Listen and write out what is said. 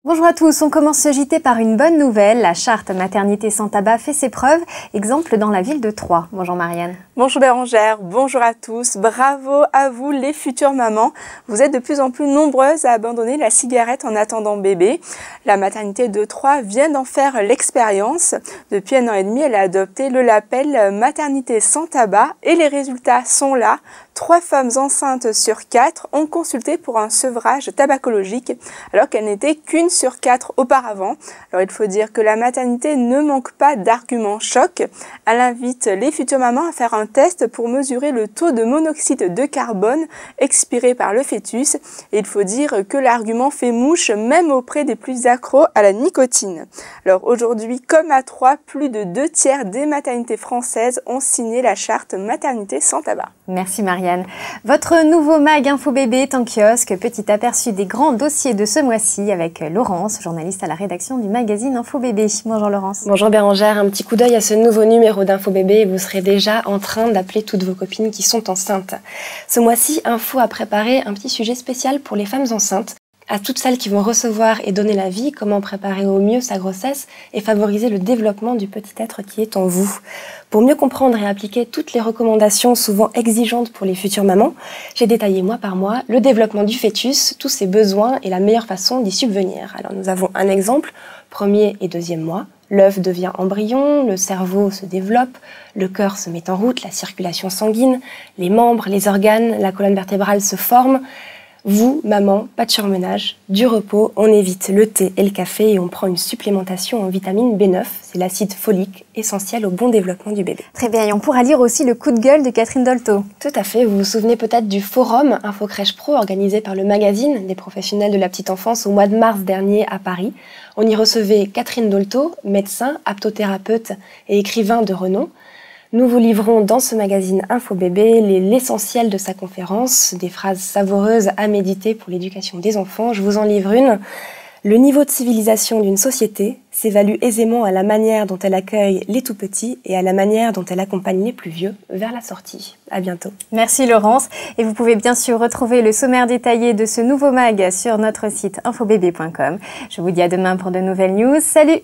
Bonjour à tous, on commence ce JT par une bonne nouvelle. La charte maternité sans tabac fait ses preuves, exemple dans la ville de Troyes. Bonjour Marianne. Bonjour Bérangère, bonjour à tous. Bravo à vous les futures mamans. Vous êtes de plus en plus nombreuses à abandonner la cigarette en attendant bébé. La maternité de Troyes vient d'en faire l'expérience. Depuis 1 an et demi, elle a adopté le label maternité sans tabac et les résultats sont là. 3 femmes enceintes sur 4 ont consulté pour un sevrage tabacologique alors qu'elle n'était qu'une sur 4 auparavant. Alors il faut dire que la maternité ne manque pas d'arguments chocs. Elle invite les futures mamans à faire un test pour mesurer le taux de monoxyde de carbone expiré par le fœtus. Et il faut dire que l'argument fait mouche même auprès des plus accros à la nicotine. Alors aujourd'hui, comme à Troyes, plus de 2/3 des maternités françaises ont signé la charte maternité sans tabac. Merci Marianne. Votre nouveau mag Info Bébé est en kiosque. Petit aperçu des grands dossiers de ce mois-ci avec Laurence, journaliste à la rédaction du magazine Info Bébé. Bonjour Laurence. Bonjour Bérangère, un petit coup d'œil à ce nouveau numéro d'Info Bébé et vous serez déjà en train d'appeler toutes vos copines qui sont enceintes. Ce mois-ci, Info a préparé un petit sujet spécial pour les femmes enceintes. À toutes celles qui vont recevoir et donner la vie, comment préparer au mieux sa grossesse et favoriser le développement du petit être qui est en vous. Pour mieux comprendre et appliquer toutes les recommandations souvent exigeantes pour les futures mamans, j'ai détaillé mois par mois le développement du fœtus, tous ses besoins et la meilleure façon d'y subvenir. Alors nous avons un exemple, 1er et 2e mois. L'œuf devient embryon, le cerveau se développe, le cœur se met en route, la circulation sanguine, les membres, les organes, la colonne vertébrale se forme. Vous, maman, pas de surmenage, du repos, on évite le thé et le café et on prend une supplémentation en vitamine B9, c'est l'acide folique essentiel au bon développement du bébé. Très bien, et on pourra lire aussi le coup de gueule de Catherine Dolto. Tout à fait, vous vous souvenez peut-être du forum Info Crèche Pro organisé par le magazine des professionnels de la petite enfance au mois de mars dernier à Paris. On y recevait Catherine Dolto, médecin, aptothérapeute et écrivain de renom. Nous vous livrons dans ce magazine Info Bébé l'essentiel de sa conférence, des phrases savoureuses à méditer pour l'éducation des enfants. Je vous en livre une. Le niveau de civilisation d'une société s'évalue aisément à la manière dont elle accueille les tout-petits et à la manière dont elle accompagne les plus vieux vers la sortie. À bientôt. Merci Laurence. Et vous pouvez bien sûr retrouver le sommaire détaillé de ce nouveau mag sur notre site infobébé.com. Je vous dis à demain pour de nouvelles news. Salut!